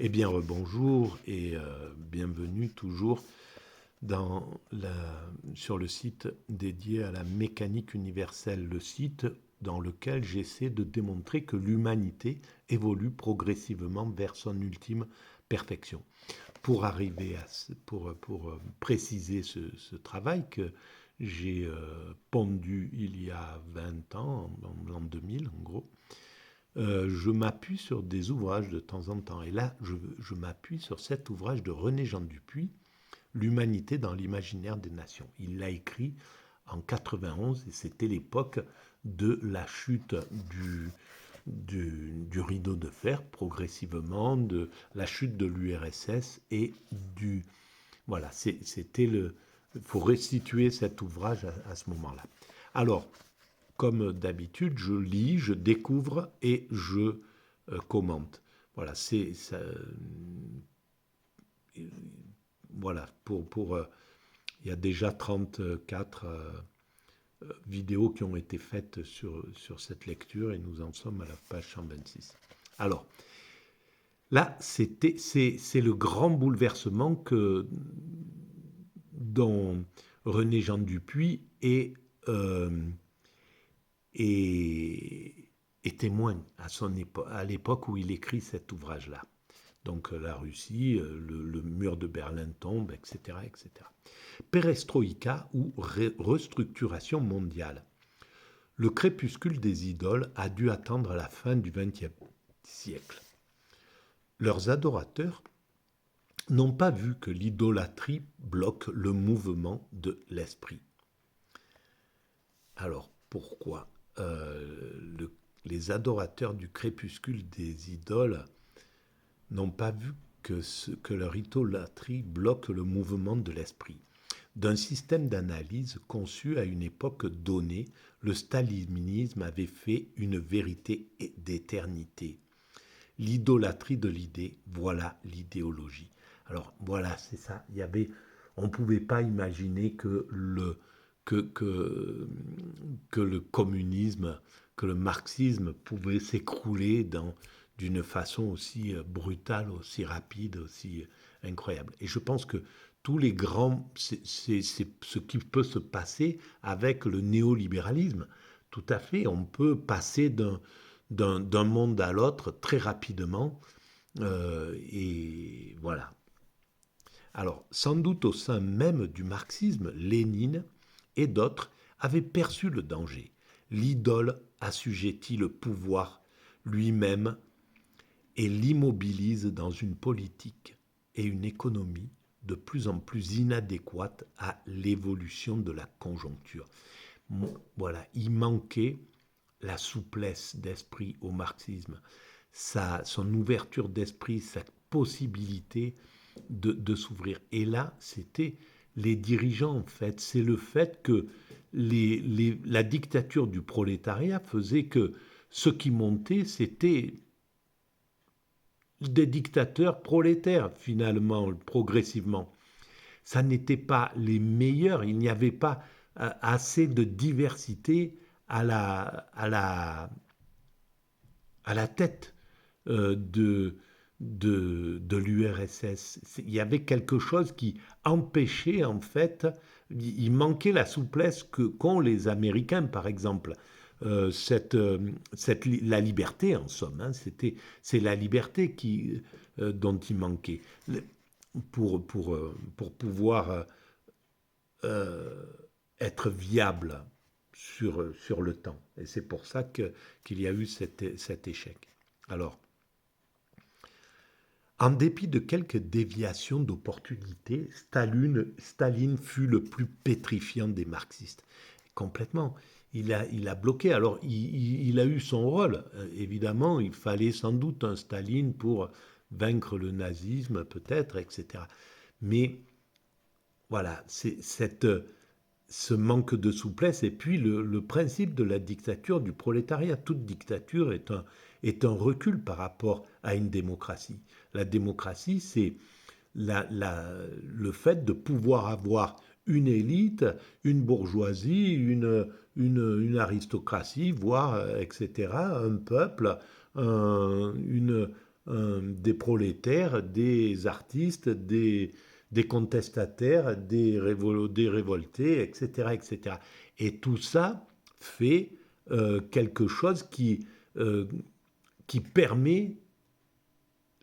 Eh bien, bonjour et bienvenue toujours sur le site dédié à la mécanique universelle, le site dans lequel j'essaie de démontrer que l'humanité évolue progressivement vers son ultime perfection. Pour arriver pour préciser ce travail que j'ai pondu il y a 20 ans, en l'an 2000 en gros, je m'appuie sur des ouvrages de temps en temps. Et là, je m'appuie sur cet ouvrage de René Jean Dupuy, L'humanité dans l'imaginaire des nations. Il l'a écrit en 91 et c'était l'époque de la chute du rideau de fer progressivement, de la chute de l'URSS et du... Voilà, c'était le... Il faut restituer cet ouvrage à ce moment-là. Alors, comme d'habitude, je lis, je découvre et je commente. Voilà, c'est ça, voilà il y a déjà 34 vidéos qui ont été faites sur cette lecture et nous en sommes à la page 126. Alors, là, c'est le grand bouleversement dont René Jean Dupuy est témoin à l'époque où il écrit cet ouvrage-là. Donc la Russie, le mur de Berlin tombe, etc. etc. Perestroïka ou restructuration mondiale. Le crépuscule des idoles a dû attendre la fin du XXe siècle. Leurs adorateurs n'ont pas vu que l'idolâtrie bloque le mouvement de l'esprit. Alors, pourquoi les adorateurs du crépuscule des idoles n'ont pas vu que leur idolâtrie bloque le mouvement de l'esprit. D'un système d'analyse conçu à une époque donnée, le stalinisme avait fait une vérité d'éternité. L'idolâtrie de l'idée, voilà l'idéologie. Alors voilà, c'est ça. On ne pouvait pas imaginer que le communisme, que le marxisme pouvait s'écrouler d'une façon aussi brutale, aussi rapide, aussi incroyable. Et je pense que tous les grands, c'est ce qui peut se passer avec le néolibéralisme. Tout à fait, on peut passer d'un monde à l'autre très rapidement. Et voilà. Alors, sans doute au sein même du marxisme, Lénine et d'autres avaient perçu le danger. L'idole assujettit le pouvoir lui-même et l'immobilise dans une politique et une économie de plus en plus inadéquates à l'évolution de la conjoncture. Voilà, il manquait la souplesse d'esprit au marxisme, son ouverture d'esprit, sa possibilité de s'ouvrir. Et là, c'était les dirigeants, en fait. C'est le fait que la dictature du prolétariat faisait que ce qui montait, c'était des dictateurs prolétaires, finalement, progressivement. Ça n'était pas les meilleurs, il n'y avait pas assez de diversité à la tête de l'URSS. Il y avait quelque chose qui empêchait, en fait, il manquait la souplesse qu'ont les Américains, par exemple. La liberté, en somme, hein, c'est la liberté dont il manquait pour pouvoir être viable sur le temps. Et c'est pour ça qu'il y a eu cet échec. Alors, en dépit de quelques déviations d'opportunités, Staline fut le plus pétrifiant des marxistes. Complètement. Il a bloqué. Alors, il a eu son rôle. Évidemment, il fallait sans doute un Staline pour vaincre le nazisme, peut-être, etc. Mais voilà, c'est ce manque de souplesse et puis le principe de la dictature du prolétariat. Toute dictature est un recul par rapport à une démocratie. La démocratie, c'est le fait de pouvoir avoir une élite, une bourgeoisie, une aristocratie, voire, etc., un peuple, des prolétaires, des artistes, des contestataires, des révoltés, etc., etc. Et tout ça fait quelque chose euh, qui permet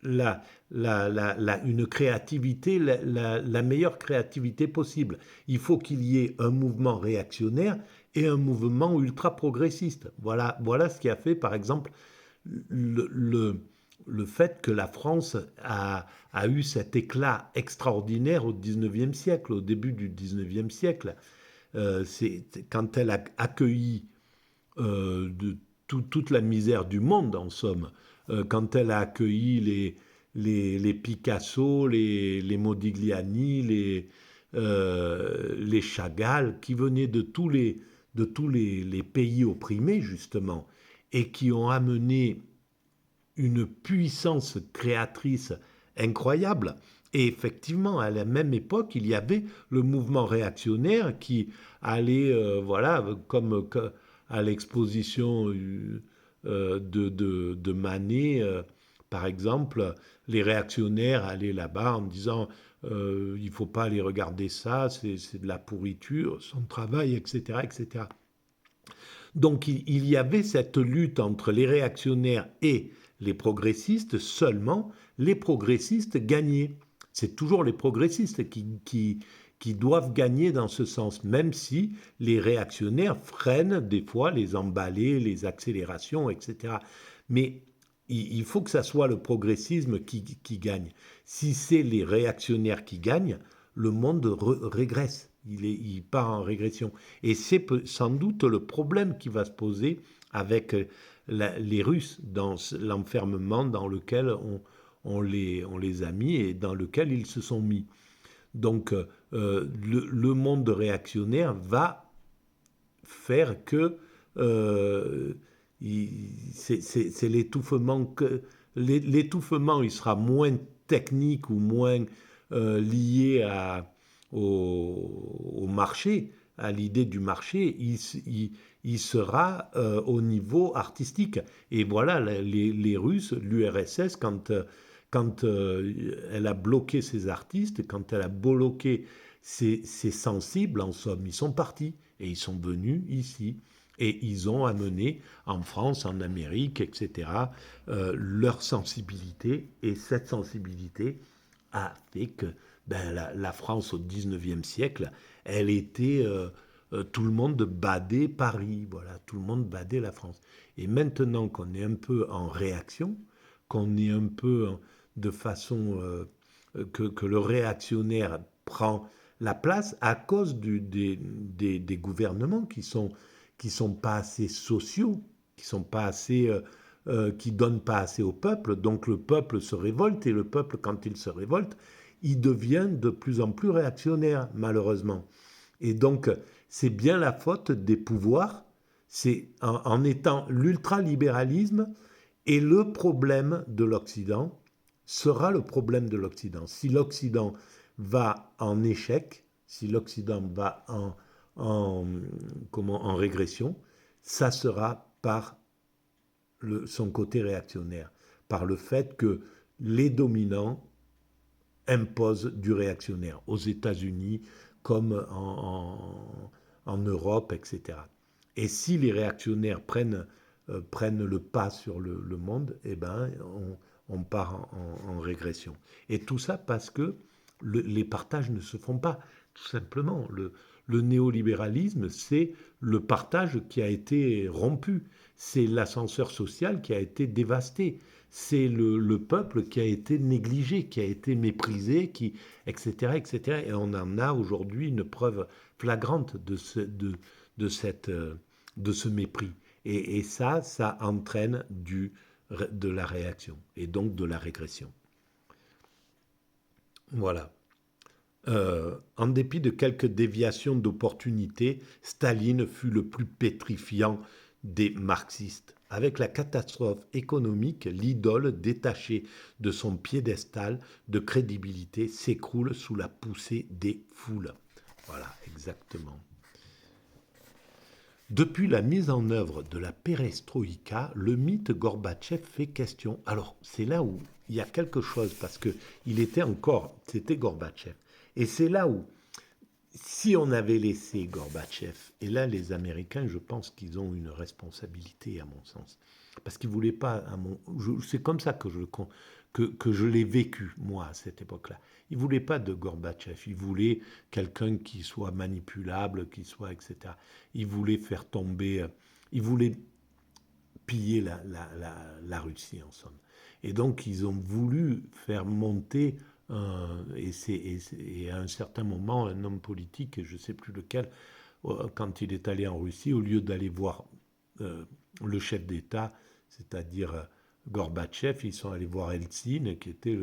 la, une créativité, la meilleure créativité possible. Il faut qu'il y ait un mouvement réactionnaire et un mouvement ultra-progressiste. Voilà ce qui a fait, par exemple, le, le, le fait que la France a eu cet éclat extraordinaire au 19e siècle, au début du 19e siècle. C'est quand elle a accueilli de toute la misère du monde, en somme, quand elle a accueilli les Picasso, les Modigliani, les Chagall, qui venaient de tous les pays opprimés, justement, et qui ont amené une puissance créatrice incroyable. Et effectivement, à la même époque, il y avait le mouvement réactionnaire qui allait, voilà, comme à l'exposition de Manet, par exemple, les réactionnaires allaient là-bas en disant il ne faut pas aller regarder ça, c'est de la pourriture, son travail, etc., etc. Donc il y avait cette lutte entre les réactionnaires et les progressistes, seulement les progressistes gagnaient. C'est toujours les progressistes qui doivent gagner dans ce sens, même si les réactionnaires freinent des fois les emballés, les accélérations, etc. Mais il faut que ça soit le progressisme qui gagne. Si c'est les réactionnaires qui gagnent, le monde régresse, il part en régression. Et c'est sans doute le problème qui va se poser avec les Russes dans l'enfermement dans lequel on les a mis et dans lequel ils se sont mis. Donc le monde réactionnaire va faire que c'est l'étouffement l'étouffement il sera moins technique ou moins lié au marché, à l'idée du marché, il sera au niveau artistique. Et voilà, les Russes, l'URSS, quand elle a bloqué ses artistes, quand elle a bloqué ses sensibles, en somme, ils sont partis et ils sont venus ici. Et ils ont amené en France, en Amérique, etc., leur sensibilité. Et cette sensibilité a fait que la France au 19e siècle, elle était... tout le monde badait Paris, voilà, tout le monde badait la France. Et maintenant qu'on est un peu en réaction, qu'on est un peu de façon que le réactionnaire prend la place à cause des gouvernements qui sont pas assez sociaux, qui sont pas assez qui donnent pas assez au peuple. Donc le peuple se révolte et le peuple, quand il se révolte, il devient de plus en plus réactionnaire, malheureusement. Et donc c'est bien la faute des pouvoirs. C'est en étant l'ultralibéralisme et le problème de l'Occident sera le problème de l'Occident. Si l'Occident va en échec, si l'Occident va en régression, ça sera par son côté réactionnaire, par le fait que les dominants imposent du réactionnaire aux États-Unis comme en Europe, etc. Et si les réactionnaires prennent le pas sur le monde, eh ben, on part en régression. Et tout ça parce que les partages ne se font pas, tout simplement. Le néolibéralisme, c'est le partage qui a été rompu, c'est l'ascenseur social qui a été dévasté, c'est le peuple qui a été négligé, qui a été méprisé, etc., etc. Et on en a aujourd'hui une preuve flagrante de ce mépris. Et ça entraîne de la réaction et donc de la régression. Voilà. En dépit de quelques déviations d'opportunités, Staline fut le plus pétrifiant des marxistes. Avec la catastrophe économique, l'idole, détachée de son piédestal de crédibilité, s'écroule sous la poussée des foules. Voilà, exactement. Depuis la mise en œuvre de la perestroïka, le mythe Gorbatchev fait question. Alors, c'est là où il y a quelque chose, parce que c'était Gorbatchev. Et c'est là où, si on avait laissé Gorbatchev, et là les Américains, je pense qu'ils ont une responsabilité à mon sens, parce qu'ils ne voulaient pas, c'est comme ça que je l'ai vécu, moi, à cette époque-là. Ils ne voulaient pas de Gorbatchev, ils voulaient quelqu'un qui soit manipulable, qui soit, etc. Ils voulaient faire tomber, ils voulaient piller la Russie, en somme. Et donc, ils ont voulu faire monter, et à un certain moment, un homme politique, je ne sais plus lequel, quand il est allé en Russie, au lieu d'aller voir le chef d'État, c'est-à-dire Gorbatchev, ils sont allés voir Eltsine, qui était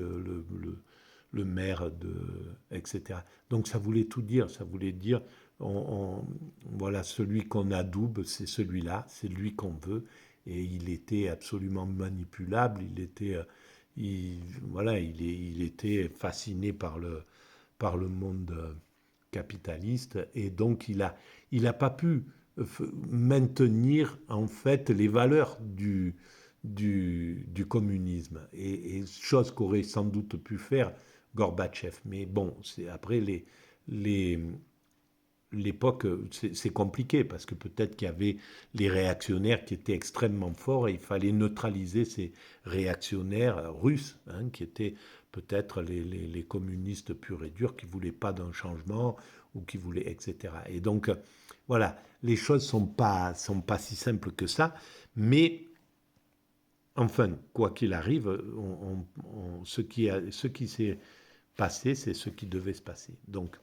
le maire de, etc. Donc ça voulait tout dire, ça voulait dire, voilà, celui qu'on adoube, c'est celui-là, c'est lui qu'on veut, et il était absolument manipulable, voilà, il était fasciné par le monde capitaliste, et donc il a pas pu maintenir en fait les valeurs du communisme, et chose qu'aurait sans doute pu faire Gorbatchev. Mais bon, c'est après les l'époque, c'est compliqué parce que peut-être qu'il y avait les réactionnaires qui étaient extrêmement forts et il fallait neutraliser ces réactionnaires russes, hein, qui étaient peut-être les communistes purs et durs qui ne voulaient pas d'un changement ou qui voulaient, etc. Et donc, voilà, les choses sont pas si simples que ça, mais enfin, quoi qu'il arrive, ce qui s'est passé, c'est ce qui devait se passer. Donc,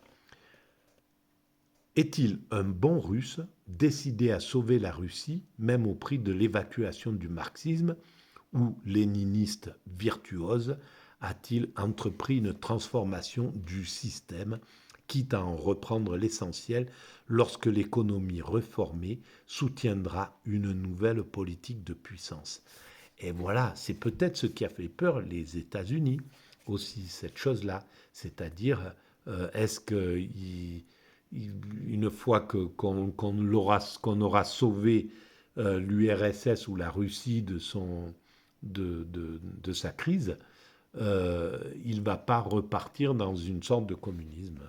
est-il un bon Russe décidé à sauver la Russie, même au prix de l'évacuation du marxisme, ou léniniste virtuose a-t-il entrepris une transformation du système, quitte à en reprendre l'essentiel lorsque l'économie réformée soutiendra une nouvelle politique de puissance? Et voilà, c'est peut-être ce qui a fait peur les États-Unis aussi, cette chose-là. C'est-à-dire, est-ce qu'ils une fois qu'on aura sauvé l'URSS ou la Russie de sa crise, il ne va pas repartir dans une sorte de communisme,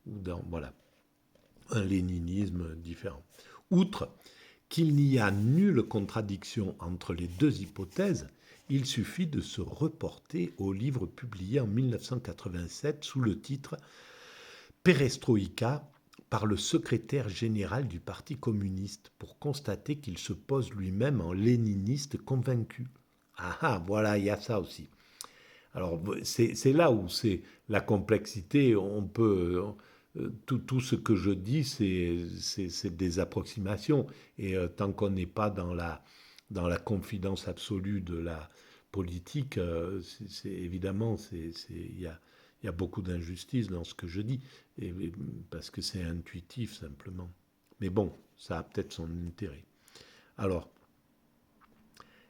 ou dans voilà, un léninisme différent. Outre qu'il n'y a nulle contradiction entre les deux hypothèses, il suffit de se reporter au livre publié en 1987 sous le titre Perestroïka par le secrétaire général du Parti communiste pour constater qu'il se pose lui-même en léniniste convaincu. Ah, voilà, il y a ça aussi. Alors, c'est là où c'est la complexité. On peut. Tout ce que je dis, c'est des approximations. Et tant qu'on n'est pas dans la confidence absolue de la politique, évidemment, il y a beaucoup d'injustice dans ce que je dis, parce que c'est intuitif simplement. Mais bon, ça a peut-être son intérêt. Alors,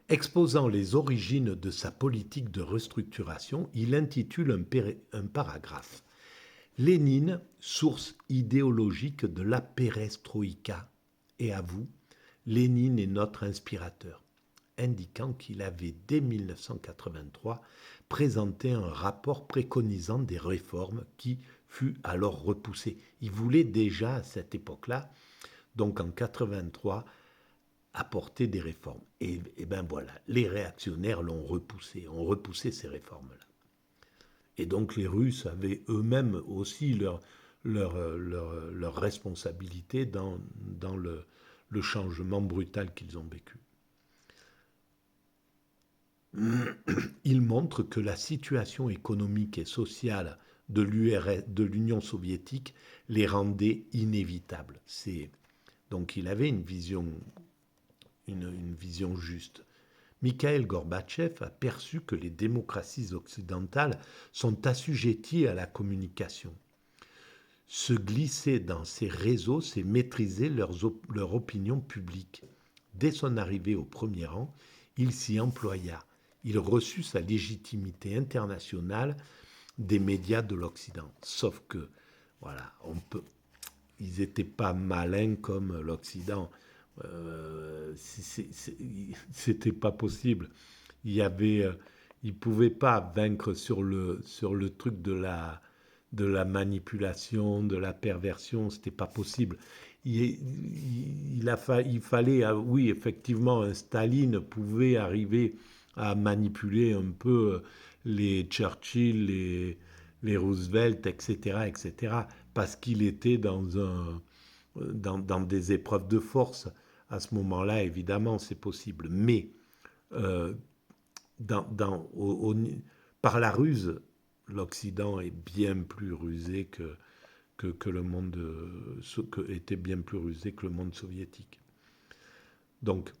exposant les origines de sa politique de restructuration, il intitule un paragraphe Lénine, source idéologique de la perestroïka. Et à vous, Lénine est notre inspirateur, indiquant qu'il avait dès 1983 présenté un rapport préconisant des réformes qui fut alors repoussé. Il voulait déjà à cette époque-là, donc en 1983, apporter des réformes. Et bien voilà, les réactionnaires ont repoussé ces réformes-là. Et donc les Russes avaient eux-mêmes aussi leur responsabilité dans le changement brutal qu'ils ont vécu. Il montre que la situation économique et sociale de l'Union soviétique les rendait inévitables. Donc il avait une vision juste. Mikhail Gorbatchev a perçu que les démocraties occidentales sont assujetties à la communication. Se glisser dans ces réseaux, c'est maîtriser leur opinion publique. Dès son arrivée au premier rang, il s'y employa. Il reçut sa légitimité internationale des médias de l'Occident. Sauf que, voilà, ils n'étaient pas malins comme l'Occident. C'était pas possible. Il y avait, ils pouvaient pas vaincre sur le truc de la manipulation, de la perversion. C'était pas possible. Il fallait, oui, effectivement, un Staline pouvait arriver à manipuler un peu les Churchill, les Roosevelt, etc., etc., parce qu'il était dans des épreuves de force. À ce moment-là, évidemment, c'est possible. Mais euh, dans, dans, au, au, par la ruse, l'Occident est bien plus rusé que le monde, était bien plus rusé que le monde soviétique. Donc,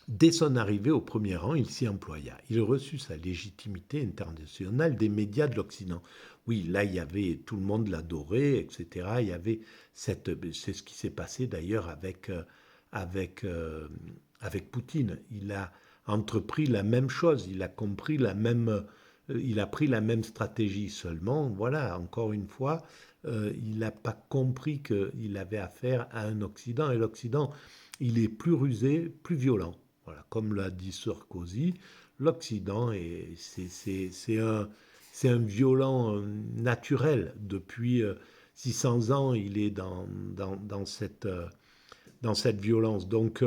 dès son arrivée au premier rang, il s'y employa. Il reçut sa légitimité internationale des médias de l'Occident. Oui, là, il y avait, tout le monde l'adorait, etc. Il y avait c'est ce qui s'est passé d'ailleurs avec, avec Poutine. Il a entrepris la même chose, il a compris il a pris la même stratégie seulement. Voilà, encore une fois, il n'a pas compris qu'il avait affaire à un Occident, et l'Occident, il est plus rusé, plus violent. Voilà, comme l'a dit Sarkozy, l'Occident, c'est un violent naturel. Depuis 600 ans, il est dans cette violence. Donc,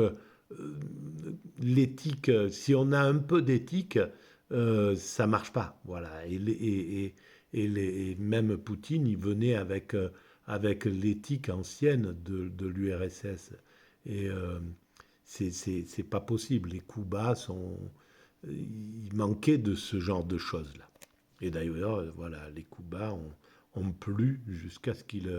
l'éthique, si on a un peu d'éthique, ça marche pas. Voilà. Et même Poutine, il venait avec l'éthique ancienne de l'URSS. Et c'est pas possible. Les coups bas sont. Il manquait de ce genre de choses-là. Et d'ailleurs, voilà, les coups bas ont plu jusqu'à ce qu'il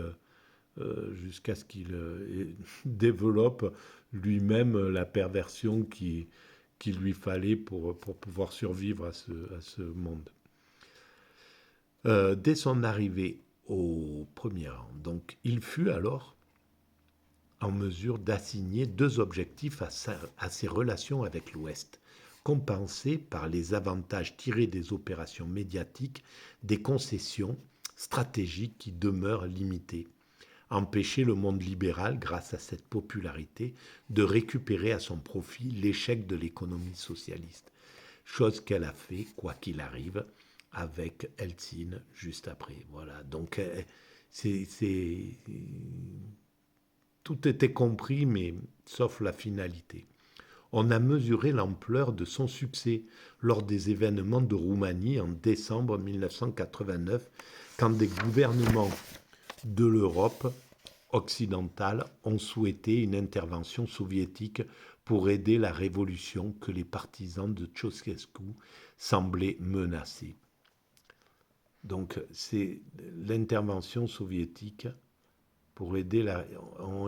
développe lui-même la perversion qu'il lui fallait pour pouvoir survivre à ce monde. Dès son arrivée au premier rang, donc, il fut alors en mesure d'assigner deux objectifs à ses relations avec l'Ouest, compensés par les avantages tirés des opérations médiatiques, des concessions stratégiques qui demeurent limitées. Empêcher le monde libéral, grâce à cette popularité, de récupérer à son profit l'échec de l'économie socialiste. Chose qu'elle a fait, quoi qu'il arrive, avec Eltsine juste après. Voilà, donc tout était compris, mais sauf la finalité. On a mesuré l'ampleur de son succès lors des événements de Roumanie en décembre 1989, quand des gouvernements de l'Europe occidentale ont souhaité une intervention soviétique pour aider la révolution que les partisans de Ceausescu semblaient menacer. Donc c'est l'intervention soviétique ont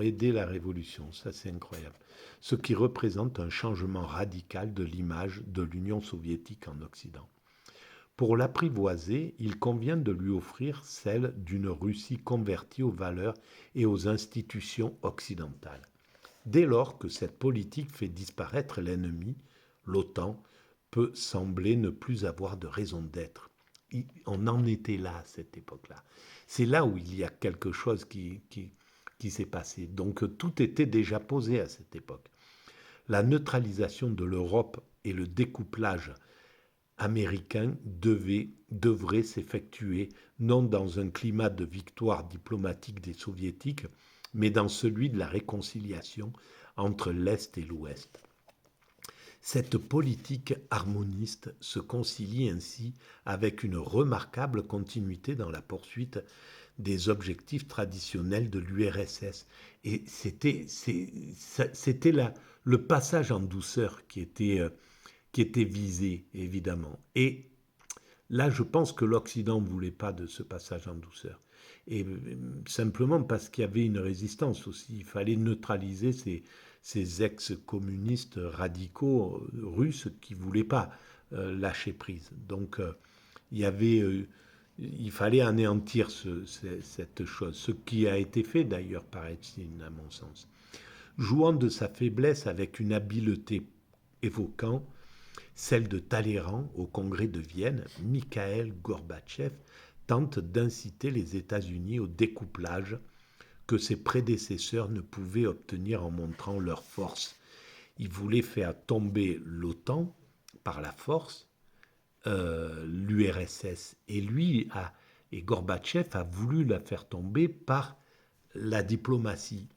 aidé la révolution. Ça, c'est incroyable. Ce qui représente un changement radical de l'image de l'Union soviétique en Occident. Pour l'apprivoiser, il convient de lui offrir celle d'une Russie convertie aux valeurs et aux institutions occidentales. Dès lors que cette politique fait disparaître l'ennemi, l'OTAN peut sembler ne plus avoir de raison d'être. On en était là à cette époque-là. C'est là où il y a quelque chose qui s'est passé. Donc tout était déjà posé à cette époque. La neutralisation de l'Europe et le découplage américain devrait s'effectuer non dans un climat de victoire diplomatique des soviétiques, mais dans celui de la réconciliation entre l'Est et l'Ouest. Cette politique harmoniste se concilie ainsi avec une remarquable continuité dans la poursuite des objectifs traditionnels de l'URSS. Et c'était le passage en douceur qui était visé, évidemment. Et là, je pense que l'Occident ne voulait pas de ce passage en douceur. Et simplement parce qu'il y avait une résistance aussi. Il fallait neutraliser ces ex-communistes radicaux russes qui ne voulaient pas lâcher prise. Donc, il fallait anéantir cette chose, ce qui a été fait d'ailleurs par Eltsine, à mon sens. Jouant de sa faiblesse avec une habileté évoquant celle de Talleyrand au congrès de Vienne, Mikhaïl Gorbatchev tente d'inciter les États-Unis au découplage que ses prédécesseurs ne pouvaient obtenir en montrant leur force. Il voulait faire tomber l'OTAN par la force, l'URSS, et Gorbatchev a voulu la faire tomber par la diplomatie.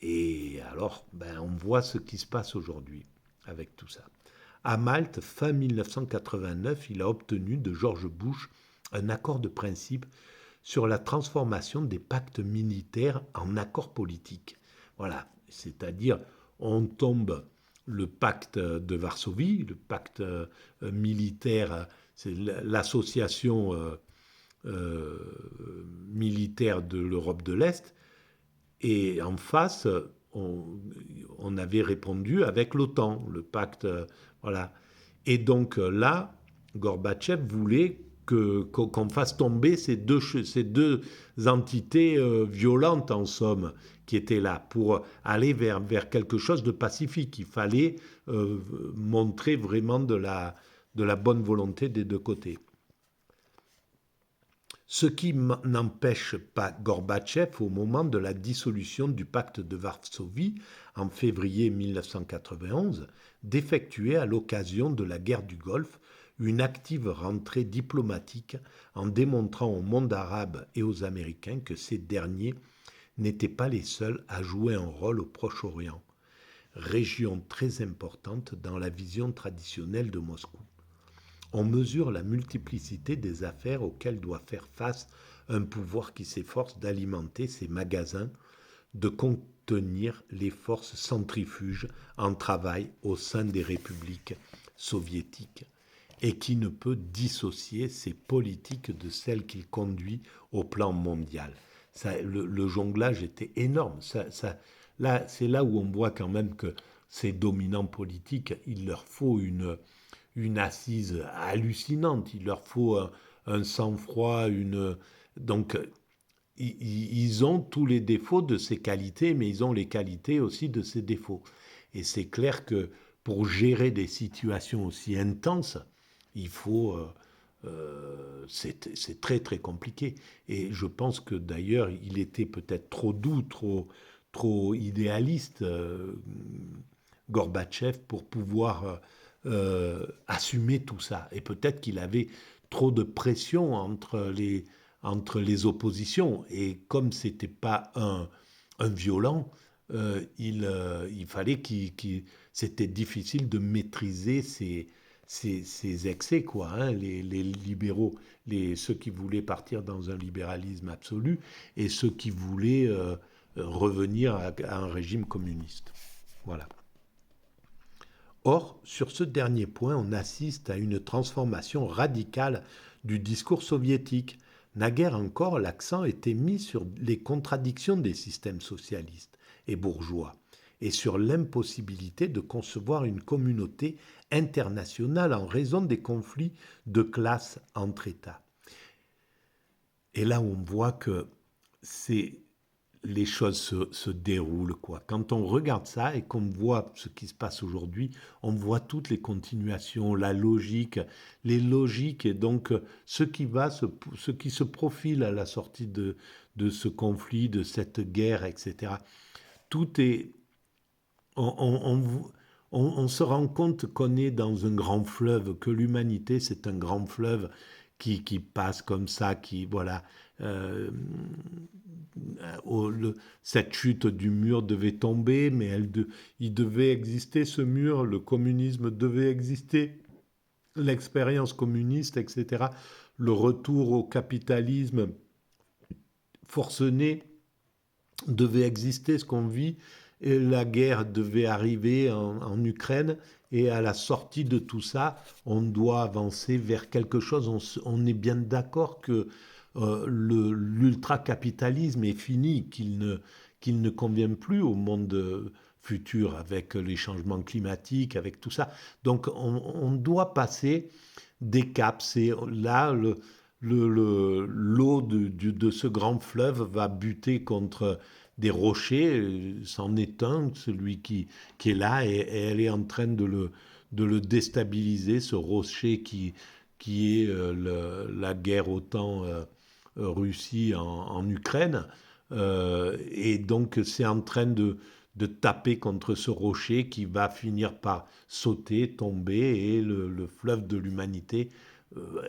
Et alors, on voit ce qui se passe aujourd'hui avec tout ça. À Malte, fin 1989, il a obtenu de George Bush un accord de principe sur la transformation des pactes militaires en accords politiques. Voilà, c'est-à-dire on tombe le pacte de Varsovie, le pacte militaire, c'est l'association militaire de l'Europe de l'Est, et en face, on avait répondu avec l'OTAN, le pacte, voilà. Et donc là, Gorbatchev voulait qu'on fasse tomber ces deux entités violentes, en somme, qui étaient là, pour aller vers quelque chose de pacifique. Il fallait montrer vraiment de la bonne volonté des deux côtés. Ce qui n'empêche pas Gorbatchev, au moment de la dissolution du pacte de Varsovie, en février 1991, d'effectuer à l'occasion de la guerre du Golfe une active rentrée diplomatique en démontrant au monde arabe et aux Américains que ces derniers n'étaient pas les seuls à jouer un rôle au Proche-Orient, région très importante dans la vision traditionnelle de Moscou. On mesure la multiplicité des affaires auxquelles doit faire face un pouvoir qui s'efforce d'alimenter ses magasins, de contenir les forces centrifuges en travail au sein des républiques soviétiques et qui ne peut dissocier ses politiques de celles qu'il conduit au plan mondial. Le jonglage était énorme. Là, c'est là où on voit quand même que ces dominants politiques, il leur faut une assise hallucinante. Il leur faut un sang-froid, donc ils ont tous les défauts de ces qualités, mais ils ont les qualités aussi de ces défauts. Et c'est clair que pour gérer des situations aussi intenses, il faut... c'est très très compliqué. Et je pense que d'ailleurs, il était peut-être trop doux, trop idéaliste, Gorbatchev, pour pouvoir assumer tout ça. Et peut-être qu'il avait trop de pression entre les oppositions. Et comme ce n'était pas un violent, il fallait c'était difficile de maîtriser ces excès, quoi, hein, les libéraux, ceux qui voulaient partir dans un libéralisme absolu et ceux qui voulaient revenir à un régime communiste. Voilà. Or, sur ce dernier point, on assiste à une transformation radicale du discours soviétique. Naguère encore, l'accent était mis sur les contradictions des systèmes socialistes et bourgeois et sur l'impossibilité de concevoir une communauté internationale en raison des conflits de classe entre États. Et là, on voit que les choses se déroulent, quoi. Quand on regarde ça et qu'on voit ce qui se passe aujourd'hui, on voit toutes les continuations, la logique, les logiques et donc ce qui se profile à la sortie de ce conflit, de cette guerre, etc. Tout est... On se rend compte qu'on est dans un grand fleuve, que l'humanité, c'est un grand fleuve qui passe comme ça, qui, voilà... cette chute du mur devait tomber, mais il devait exister ce mur, le communisme devait exister, l'expérience communiste, etc. Le retour au capitalisme forcené devait exister, ce qu'on vit, et la guerre devait arriver en Ukraine, et à la sortie de tout ça, on doit avancer vers quelque chose. On est bien d'accord que l'ultracapitalisme est fini, qu'il ne convient plus au monde futur avec les changements climatiques, avec tout ça. Donc on doit passer des caps. C'est là l'eau de ce grand fleuve va buter contre des rochers, c'en est un, celui qui est là, et elle est en train de le déstabiliser, ce rocher qui est la guerre OTAN Russie en Ukraine. Et donc c'est en train de taper contre ce rocher qui va finir par sauter, tomber, et le fleuve de l'humanité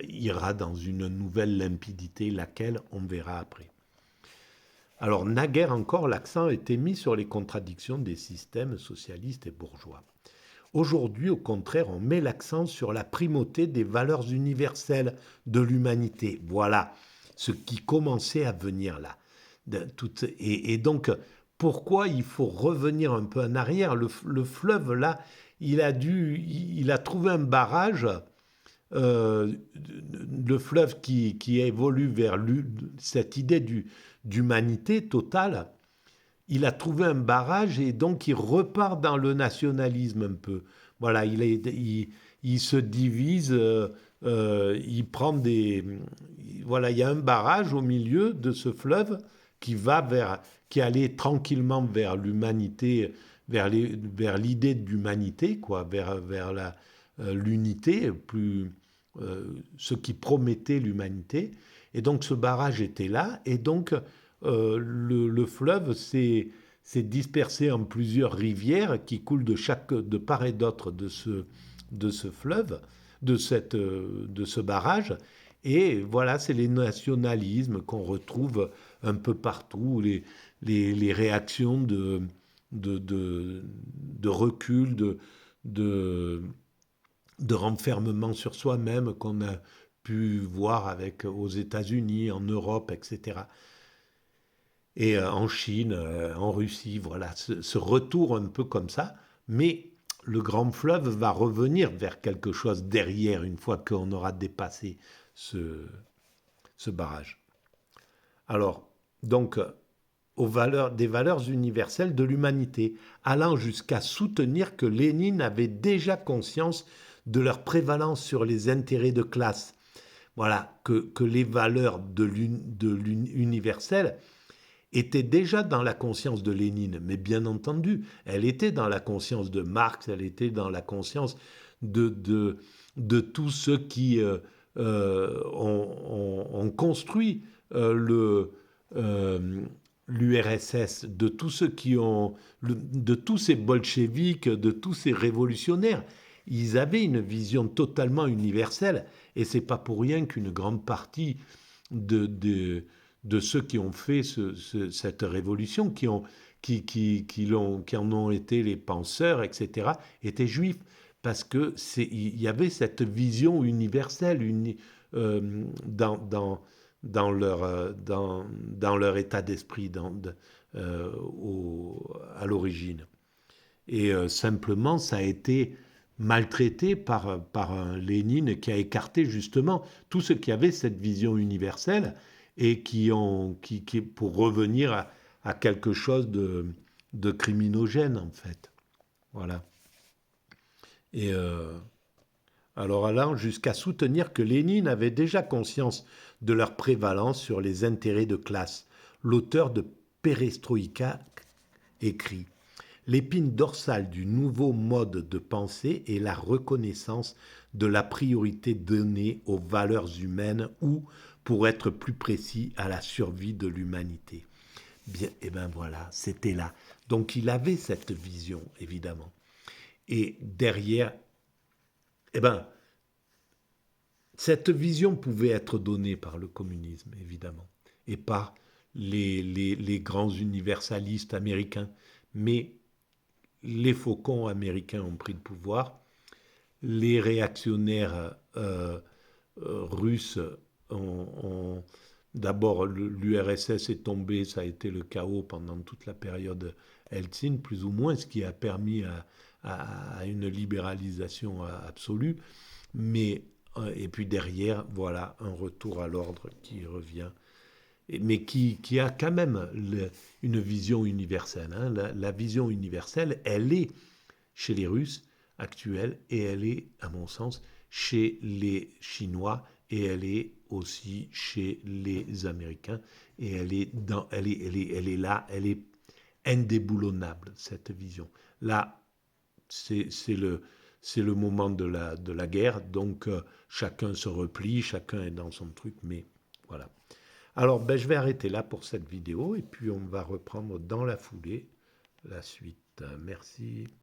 ira dans une nouvelle limpidité, laquelle on verra après. Alors, naguère encore, l'accent était mis sur les contradictions des systèmes socialistes et bourgeois. Aujourd'hui, au contraire, on met l'accent sur la primauté des valeurs universelles de l'humanité. Voilà ce qui commençait à venir là. Et donc, pourquoi il faut revenir un peu en arrière? Le fleuve, là, il a trouvé un barrage, euh, le fleuve qui évolue vers cette idée d'humanité totale. Il a trouvé un barrage et donc il repart dans le nationalisme un peu. Voilà, il se divise, il prend des... Voilà, il y a un barrage au milieu de ce fleuve qui allait tranquillement vers l'humanité, vers l'idée d'humanité, quoi, vers l'unité, ce qui promettait l'humanité. Et donc ce barrage était là, et donc le fleuve s'est dispersé en plusieurs rivières qui coulent de part et d'autre de ce fleuve, de ce barrage. Et voilà, c'est les nationalismes qu'on retrouve un peu partout, les réactions de recul, de, de renfermement sur soi-même qu'on a pu voir aux États-Unis, en Europe, etc. Et en Chine, en Russie, voilà, ce retour un peu comme ça. Mais le grand fleuve va revenir vers quelque chose derrière, une fois qu'on aura dépassé ce barrage. Alors, donc, des valeurs universelles de l'humanité, allant jusqu'à soutenir que Lénine avait déjà conscience de leur prévalence sur les intérêts de classe. Voilà, que les valeurs universelles était déjà dans la conscience de Lénine, mais bien entendu, elle était dans la conscience de Marx, elle était dans la conscience de tous ceux qui ont construit euh, l'URSS, de tous ceux de tous ces bolcheviks, de tous ces révolutionnaires. Ils avaient une vision totalement universelle, et c'est pas pour rien qu'une grande partie de ceux qui ont fait cette révolution, qui en ont été les penseurs, etc., étaient juifs, parce que il y avait cette vision universelle dans leur état d'esprit à l'origine. Et simplement, ça a été maltraité par un Lénine qui a écarté justement tous ceux qui avaient cette vision universelle et pour revenir à quelque chose de criminogène, en fait. Voilà. Et alors allant jusqu'à soutenir que Lénine avait déjà conscience de leur prévalence sur les intérêts de classe. L'auteur de Perestroïka écrit: l'épine dorsale du nouveau mode de pensée est la reconnaissance de la priorité donnée aux valeurs humaines ou, pour être plus précis, à la survie de l'humanité. Bien, et bien voilà, c'était là. Donc il avait cette vision, évidemment. Et derrière, eh ben, cette vision pouvait être donnée par le communisme, évidemment, et par les grands universalistes américains. Mais les faucons américains ont pris le pouvoir, les réactionnaires russes d'abord, l'URSS est tombée, ça a été le chaos pendant toute la période Eltsine, plus ou moins, ce qui a permis à une libéralisation absolue. Mais, et puis derrière, voilà, un retour à l'ordre qui revient, mais qui a quand même une vision universelle. Hein. La vision universelle, elle est chez les Russes actuels, et elle est, à mon sens, chez les Chinois, et elle est aussi chez les Américains, et elle est là, elle est indéboulonnable, cette vision. Là, c'est le moment de la guerre, donc chacun se replie, chacun est dans son truc, mais voilà. Alors, ben, je vais arrêter là pour cette vidéo et puis on va reprendre dans la foulée la suite. Merci.